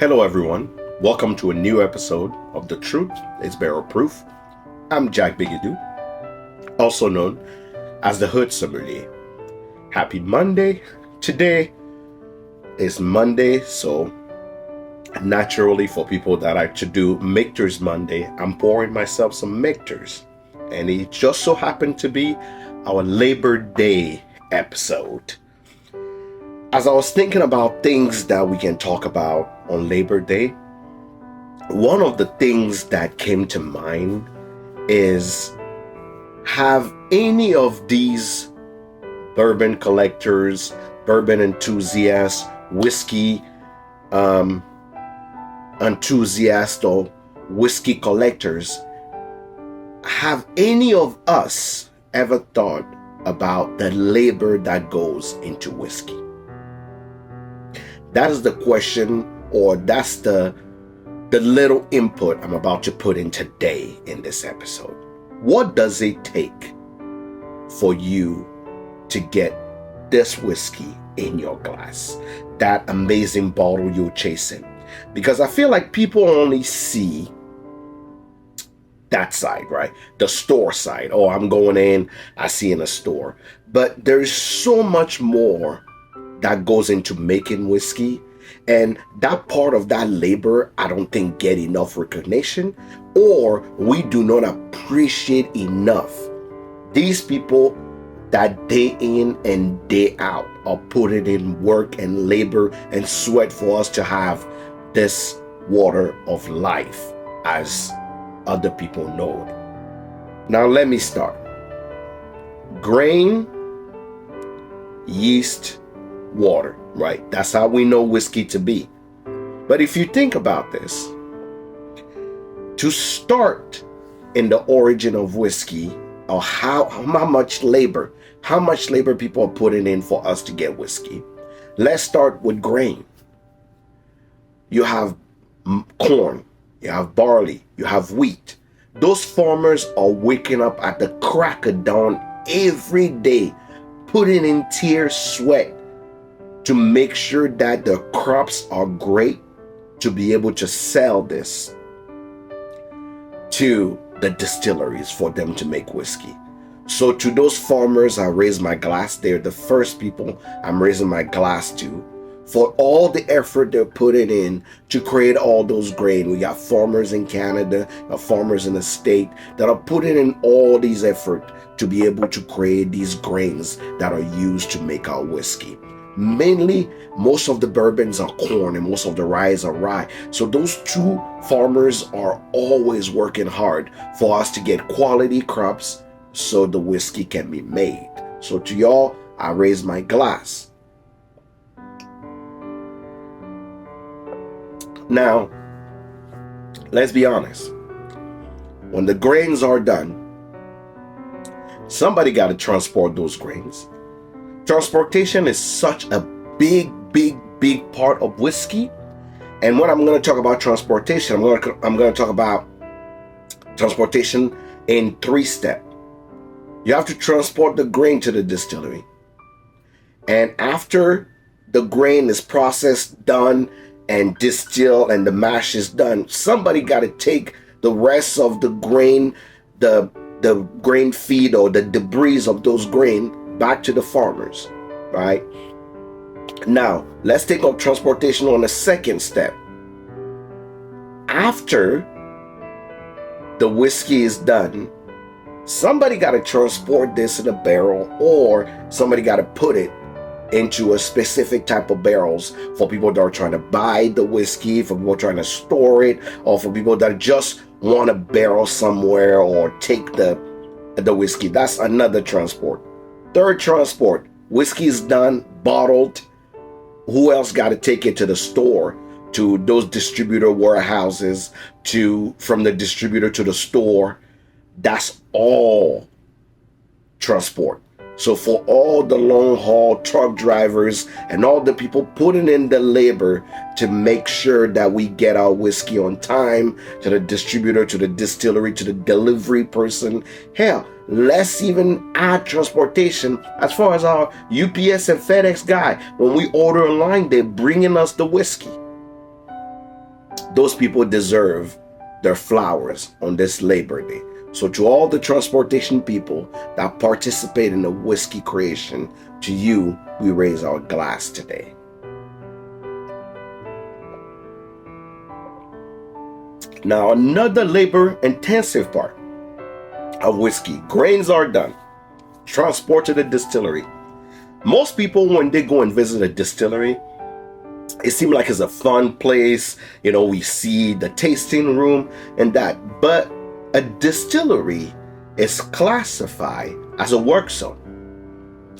Hello, everyone. Welcome to a new episode of The Truth is Barrel Proof. I'm Jack Bigadoo, also known as the Hood Sommelier. Happy Monday. Today is Monday, so naturally for people that like to do Mictors Monday, I'm pouring myself some Mictors. And it just so happened to be our Labor Day episode. As I was thinking about things that we can talk about on Labor Day, one of the things that came to mind is, have any of these bourbon collectors, bourbon enthusiasts, whiskey enthusiasts, or whiskey collectors, have any of us ever thought about the labor that goes into whiskey? That is the question, or that's the little input I'm about to put in today in this episode. What does it take for you to get this whiskey in your glass? That amazing bottle you're chasing? Because I feel like people only see that side, right? The store side. Oh, I'm going in, I see in a store. But there's so much more that goes into making whiskey, and that part of that labor I don't think get enough recognition, or we do not appreciate enough these people that day in and day out are putting in work and labor and sweat for us to have this water of life, as other people know it. Now let me start. Grain, yeast, water, right? That's how we know whiskey to be. But if you think about this, to start in the origin of whiskey, or how much labor people are putting in for us to get whiskey, let's start with grain. You have corn, you have barley, you have wheat. Those farmers are waking up at the crack of dawn every day, putting in tears, sweat, to make sure that the crops are great, to be able to sell this to the distilleries for them to make whiskey. So to those farmers, I raise my glass. They're the first people I'm raising my glass to, for all the effort they're putting in to create all those grain. We got farmers in Canada, farmers in the state that are putting in all these effort to be able to create these grains that are used to make our whiskey. Mainly, most of the bourbons are corn and most of the rye are rye. So those two farmers are always working hard for us to get quality crops so the whiskey can be made. So to y'all, I raise my glass. Now, let's be honest. When the grains are done, somebody got to transport those grains. Transportation is such a big part of whiskey. And when I'm going to talk about transportation, I'm going to talk about transportation in 3 steps. You have to transport the grain to the distillery. And after the grain is processed, done, and distilled, and the mash is done, somebody got to take the rest of the grain, the grain feed or the debris of those grain back to the farmers, right? Now, let's take up transportation on the second step. After the whiskey is done, somebody got to transport this in a barrel, or somebody got to put it into a specific type of barrels for people that are trying to buy the whiskey, for people trying to store it, or for people that just want a barrel somewhere or take the whiskey. That's another transport. Third transport, whiskey is done, bottled. Who else got to take it to the store, to those distributor warehouses, from the distributor to the store? That's all transport. So for all the long haul truck drivers and all the people putting in the labor to make sure that we get our whiskey on time to the distributor, to the distillery, to the delivery person, hell, let's even add transportation as far as our UPS and FedEx guy. When we order online, they're bringing us the whiskey. those people deserve their flowers on this Labor Day. So to all the transportation people that participate in the whiskey creation, to you, we raise our glass today. Now, another labor-intensive part of whiskey. Grains are done, transported to the distillery. Most people, when they go and visit a distillery, it seems like it's a fun place. We see the tasting room and that. But a distillery is classified as a work zone.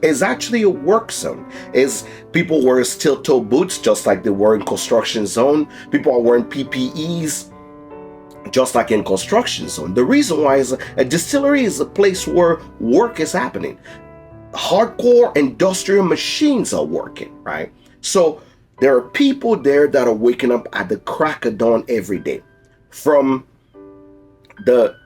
It's actually a work zone. Is people wear steel-toe boots just like they were in construction zone. People are wearing PPEs just like in construction zone. The reason why is a distillery is a place where work is happening. Hardcore industrial machines are working, right? So there are people there that are waking up at the crack of dawn every day, from the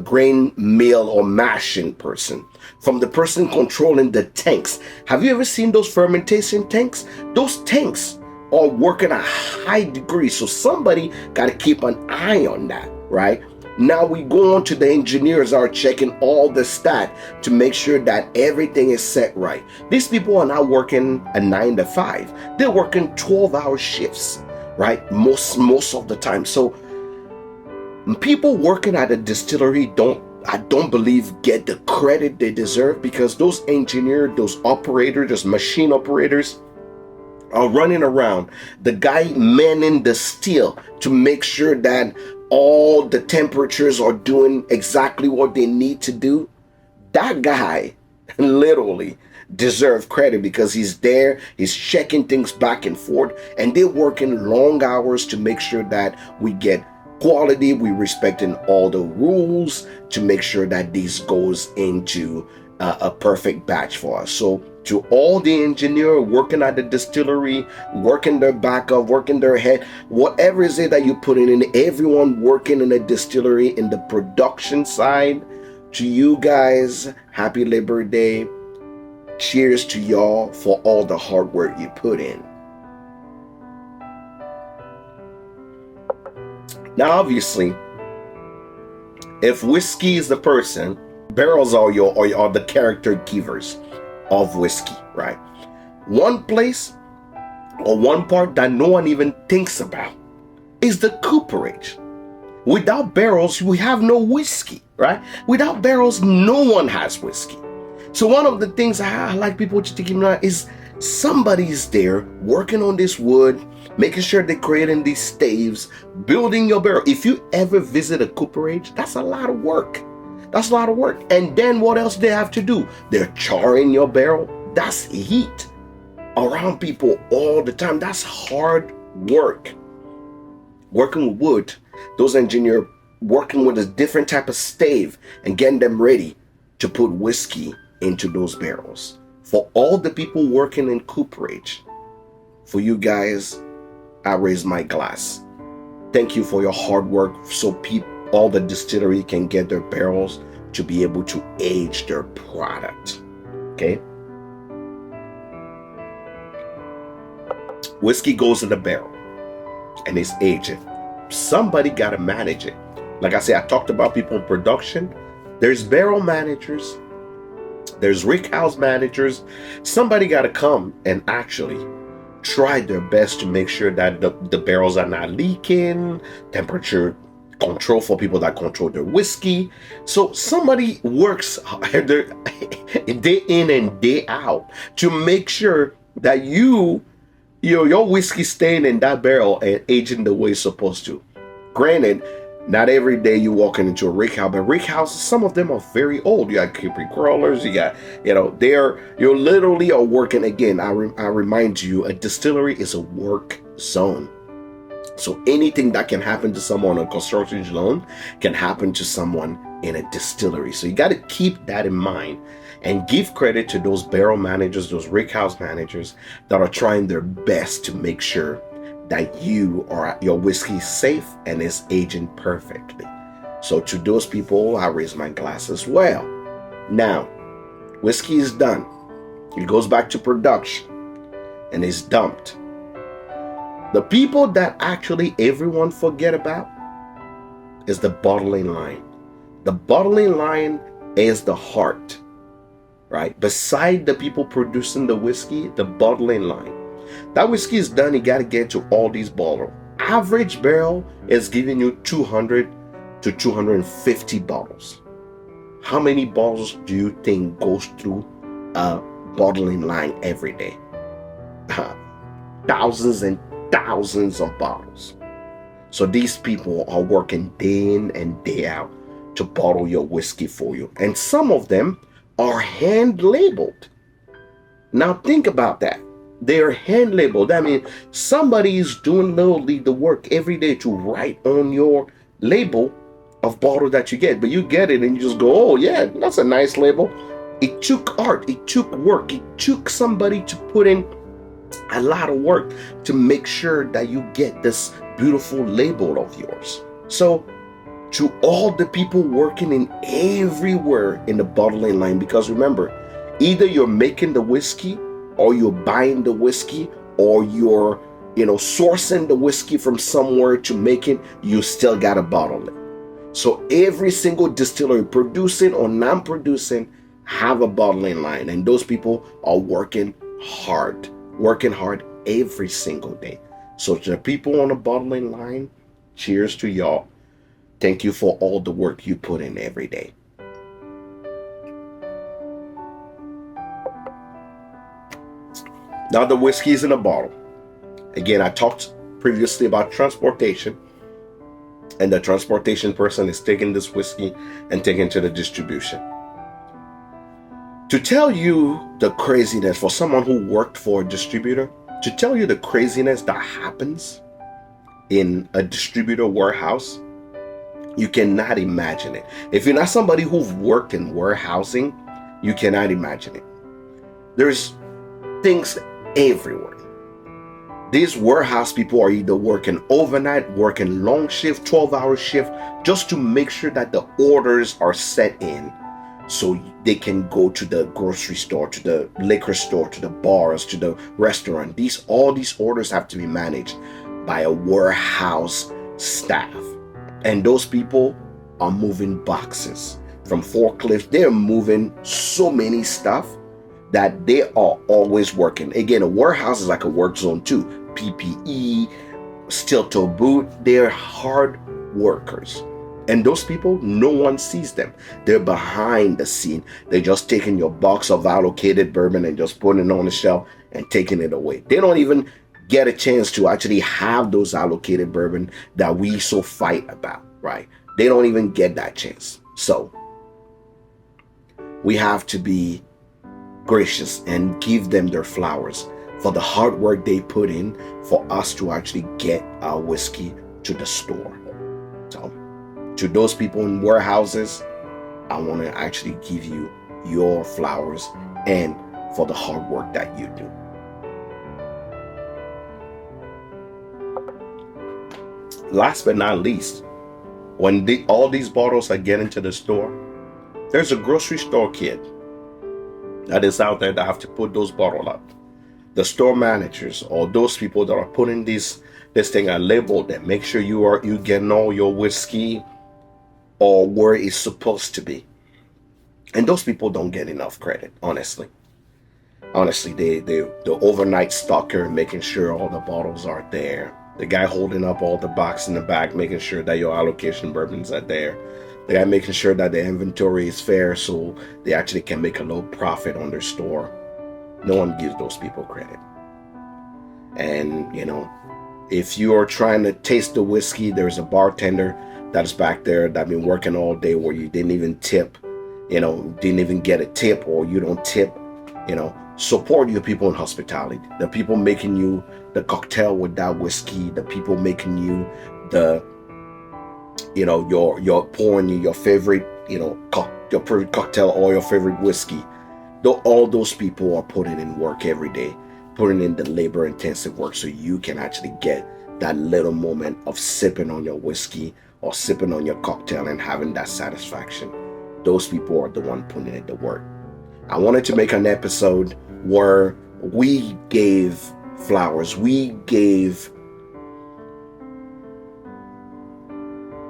grain mill or mashing person, from the person controlling the tanks. Have you ever seen those fermentation tanks? Those tanks are working at a high degree, so somebody got to keep an eye on that, right? Now we go on to the engineers are checking all the stat to make sure that everything is set right. These people are not working a 9 to 5. They're working 12-hour shifts, right? Most of the time. So people working at a distillery I don't believe get the credit they deserve, because those engineers, those operators, those machine operators are running around. The guy manning the steel to make sure that all the temperatures are doing exactly what they need to do. That guy literally deserves credit, because he's there, he's checking things back and forth, and they're working long hours to make sure that we get quality, we respecting all the rules to make sure that this goes into a perfect batch for us. So to all the engineer working at the distillery, working their back up, working their head, whatever is it that you put in, everyone working in a distillery in the production side, to you guys, happy Labor Day. Cheers to y'all for all the hard work you put in. Now, obviously, if whiskey is the person, barrels are the character givers of whiskey, right? One place or one part that no one even thinks about is the cooperage. Without barrels, we have no whiskey, right? Without barrels, no one has whiskey. So one of the things I like people to take in mind is somebody's there working on this wood, making sure they're creating these staves, building your barrel. If you ever visit a cooperage, that's a lot of work. That's a lot of work. And then what else they have to do? They're charring your barrel. That's heat around people all the time. That's hard work. Working with wood, those engineers working with a different type of stave and getting them ready to put whiskey into those barrels. For all the people working in cooperage, for you guys, I raise my glass. Thank you for your hard work, so all the distillery can get their barrels to be able to age their product. Okay? Whiskey goes in the barrel and it's aging. Somebody got to manage it. Like I said, I talked about people in production. There's barrel managers. There's rickhouse managers. Somebody got to come and actually try their best to make sure that the barrels are not leaking, temperature control for people that control their whiskey. So somebody works day in and day out to make sure that your whiskey staying in that barrel and aging the way it's supposed to. Granted, not every day you're walking into a rick house, but rick houses, some of them are very old. You got creepy crawlers, you got, you're literally are working. Again, I remind you, a distillery is a work zone. So anything that can happen to someone on a construction zone can happen to someone in a distillery. So you got to keep that in mind and give credit to those barrel managers, those rick house managers that are trying their best to make sure that your whiskey is safe and is aging perfectly. So to those people, I raise my glass as well. Now, whiskey is done. It goes back to production and is dumped. The people that actually everyone forget about is the bottling line. The bottling line is the heart, right? Beside the people producing the whiskey, the bottling line. That whiskey is done, you got to get to all these bottles. Average barrel is giving you 200 to 250 bottles. How many bottles do you think goes through a bottling line every day? Thousands and thousands of bottles. So these people are working day in and day out to bottle your whiskey for you. And some of them are hand labeled. Now think about that. They're hand labeled. I mean, somebody is doing literally the work every day to write on your label of bottle that you get. But you get it and you just go, oh yeah, that's a nice label. It took art, it took work, it took somebody to put in a lot of work to make sure that you get this beautiful label of yours. So to all the people working in everywhere in the bottling line, because remember, either you're making the whiskey or you're buying the whiskey or you're sourcing the whiskey from somewhere to make it, you still gotta bottle it. So every single distillery, producing or non-producing, have a bottling line, and those people are working hard every single day. So to the people on the bottling line, cheers to y'all. Thank you for all the work you put in every day. Now the whiskey is in a bottle. Again, I talked previously about transportation, and the transportation person is taking this whiskey and taking it to the distribution. To tell you the craziness, for someone who worked for a distributor, to tell you the craziness that happens in a distributor warehouse, you cannot imagine it. If you're not somebody who's worked in warehousing, you cannot imagine it. There's things everywhere. These warehouse people are either working overnight, working long shift, 12-hour shift, just to make sure that the orders are set in so they can go to the grocery store, to the liquor store, to the bars, to the restaurant. All these orders have to be managed by a warehouse staff. And those people are moving boxes from forklifts. They're moving so many stuff that they are always working. Again, a warehouse is like a work zone too. PPE, steel toe boot, they're hard workers. And those people, no one sees them. They're behind the scene. They're just taking your box of allocated bourbon and just putting it on the shelf and taking it away. They don't even get a chance to actually have those allocated bourbon that we so fight about, right? They don't even get that chance. So we have to be gracious and give them their flowers for the hard work they put in for us to actually get our whiskey to the store. So to those people in warehouses, I want to actually give you your flowers and for the hard work that you do. Last but not least, when all these bottles are getting to the store, there's a grocery store kid that is out there that have to put those bottles up. The store managers or those people that are putting this thing are labeled and make sure you getting all your whiskey or where it's supposed to be. And those people don't get enough credit, honestly. Honestly, the overnight stocker making sure all the bottles are there. The guy holding up all the box in the back, making sure that your allocation bourbons are there. The guy making sure that the inventory is fair so they actually can make a little profit on their store. No one gives those people credit. And, if you are trying to taste the whiskey, there's a bartender that's back there that's been working all day where you didn't even tip, didn't even get a tip or you don't tip, support your people in hospitality. The people making you the cocktail with that whiskey, the people making you you're pouring your favorite, your favorite cocktail or your favorite whiskey. All those people are putting in work every day, putting in the labor intensive work so you can actually get that little moment of sipping on your whiskey or sipping on your cocktail and having that satisfaction. Those people are the one putting in the work. I wanted to make an episode where we gave flowers, we gave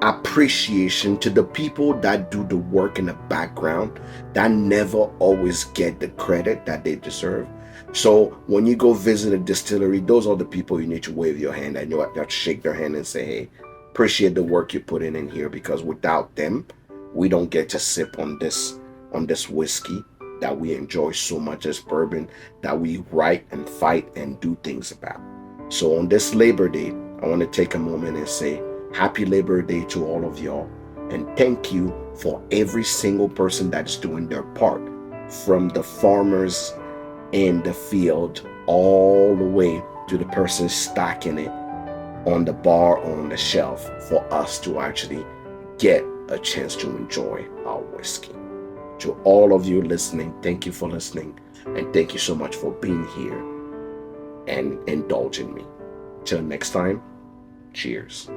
appreciation to the people that do the work in the background that never always get the credit that they deserve. So when you go visit a distillery, those are the people you need to wave your hand and you have to shake their hand and say, hey, appreciate the work you put in here, because without them, we don't get to sip on this whiskey that we enjoy so much, as bourbon that we write and fight and do things about. So on this Labor Day, I want to take a moment and say happy Labor Day to all of y'all, and thank you for every single person that's doing their part, from the farmers in the field all the way to the person stacking it on the bar or on the shelf for us to actually get a chance to enjoy our whiskey. To all of you listening, thank you for listening, and thank you so much for being here and indulging me. Till next time, cheers.